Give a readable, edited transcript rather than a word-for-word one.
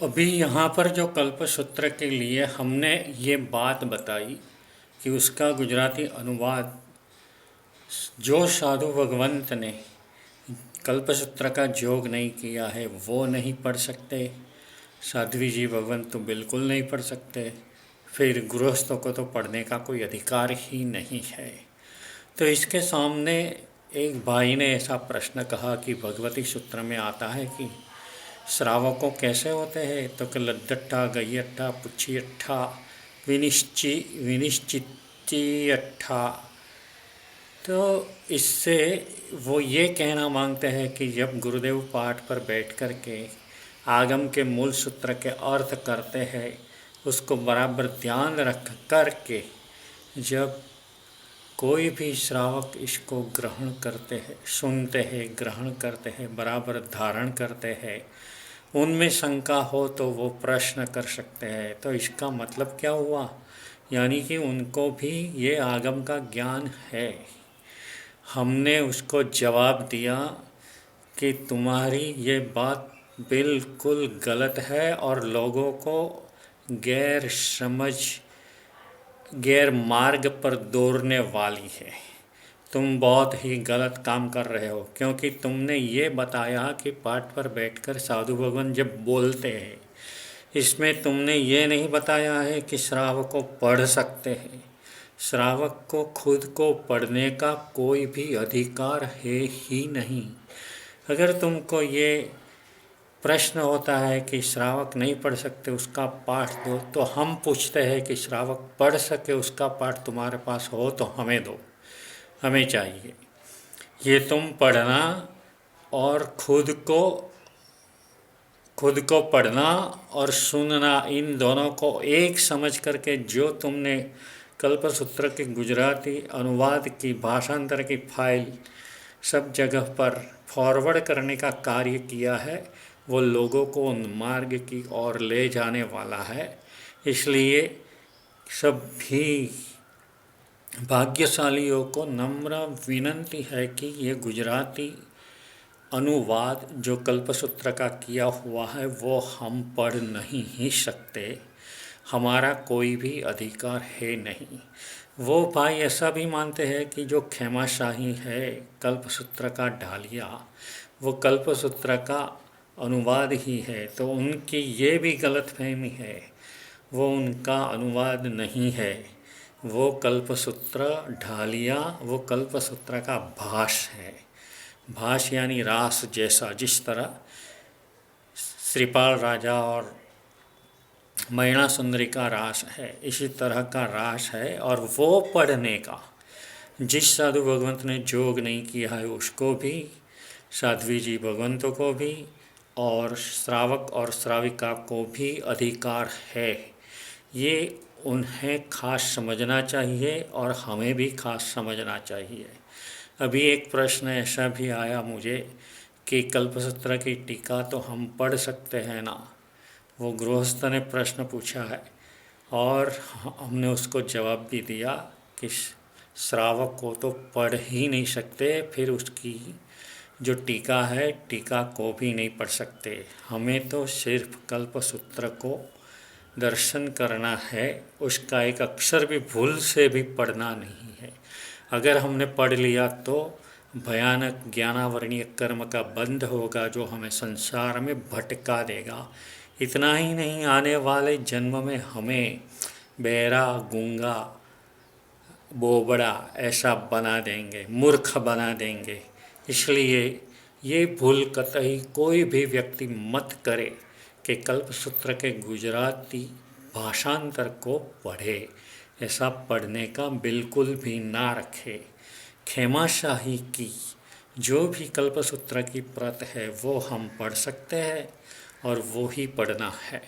अभी यहाँ पर जो कल्पसूत्र के लिए हमने ये बात बताई कि उसका गुजराती अनुवाद जो साधु भगवंत ने कल्पसूत्र का योग नहीं किया है वो नहीं पढ़ सकते। साध्वी जी भगवंत तो बिल्कुल नहीं पढ़ सकते। फिर गृहस्थों को तो पढ़ने का कोई अधिकार ही नहीं है। तो इसके सामने एक भाई ने ऐसा प्रश्न कहा कि भगवती सूत्र में आता है कि श्रावकों कैसे होते हैं, तो कि लद्दट्ठा गैयट्ठा पुच्छियट्ठा विनिश्चित्यट्ठा। तो इससे वो ये कहना मांगते हैं कि जब गुरुदेव पाठ पर बैठ कर के आगम के मूल सूत्र के अर्थ करते हैं, उसको बराबर ध्यान रख कर के जब कोई भी श्रावक इसको ग्रहण करते हैं, सुनते हैं, ग्रहण करते हैं, बराबर धारण करते हैं, उनमें शंका हो तो वो प्रश्न कर सकते हैं। तो इसका मतलब क्या हुआ, यानी कि उनको भी ये आगम का ज्ञान है। हमने उसको जवाब दिया कि तुम्हारी ये बात बिल्कुल गलत है और लोगों को गैर समझ, गैर मार्ग पर दौड़ने वाली है। तुम बहुत ही गलत काम कर रहे हो, क्योंकि तुमने ये बताया कि पाठ पर बैठकर साधु भगवान जब बोलते हैं, इसमें तुमने ये नहीं बताया है कि श्रावक को पढ़ सकते हैं। श्रावक को खुद को पढ़ने का कोई भी अधिकार है ही नहीं। अगर तुमको ये प्रश्न होता है कि श्रावक नहीं पढ़ सकते, उसका पाठ दो, तो हम पूछते हैं कि श्रावक पढ़ सके उसका पाठ तुम्हारे पास हो तो हमें दो, हमें चाहिए। ये तुम पढ़ना और खुद को पढ़ना और सुनना, इन दोनों को एक समझ करके जो तुमने कल्पसूत्र के गुजराती अनुवाद की, भाषांतर की फाइल सब जगह पर फॉरवर्ड करने का कार्य किया है, वो लोगों को उन मार्ग की ओर ले जाने वाला है। इसलिए सभी भाग्यशालियों को नम्र विनती है कि ये गुजराती अनुवाद जो कल्पसूत्र का किया हुआ है वो हम पढ़ नहीं ही सकते, हमारा कोई भी अधिकार है नहीं। वो भाई ऐसा भी मानते हैं कि जो खेमाशाही है कल्पसूत्र का ढालिया, वो कल्पसूत्र का अनुवाद ही है, तो उनकी ये भी गलतफहमी है, वो उनका अनुवाद नहीं है, वो कल्पसूत्र ढालिया, वो कल्पसूत्र का भाष है। भाष यानी रास जैसा, जिस तरह श्रीपाल राजा और मैना सुंदरी का रास है, इसी तरह का रास है। और वो पढ़ने का जिस साधु भगवंत ने योग नहीं किया है उसको भी, साध्वी जी भगवंतों को भी और श्रावक और श्राविका को भी अधिकार है। ये उन्हें खास समझना चाहिए और हमें भी खास समझना चाहिए। अभी एक प्रश्न ऐसा भी आया मुझे कि कल्पसूत्र की टीका तो हम पढ़ सकते हैं ना, वो गृहस्थ ने प्रश्न पूछा है और हमने उसको जवाब भी दिया कि श्रावक को तो पढ़ ही नहीं सकते, फिर उसकी जो टीका है टीका को भी नहीं पढ़ सकते। हमें तो सिर्फ कल्पसूत्र को दर्शन करना है, उसका एक अक्षर भी भूल से भी पढ़ना नहीं है। अगर हमने पढ़ लिया तो भयानक ज्ञानावरणीय कर्म का बंध होगा जो हमें संसार में भटका देगा। इतना ही नहीं, आने वाले जन्म में हमें बहरा, गूंगा, बोबड़ा ऐसा बना देंगे, मूर्ख बना देंगे। इसलिए ये भूल कतई कोई भी व्यक्ति मत करे कि कल्पसूत्र के गुजराती भाषांतर को पढ़े, ऐसा पढ़ने का बिल्कुल भी ना रखे। खेमाशाही की जो भी कल्पसूत्र की प्रत है वो हम पढ़ सकते हैं और वो ही पढ़ना है।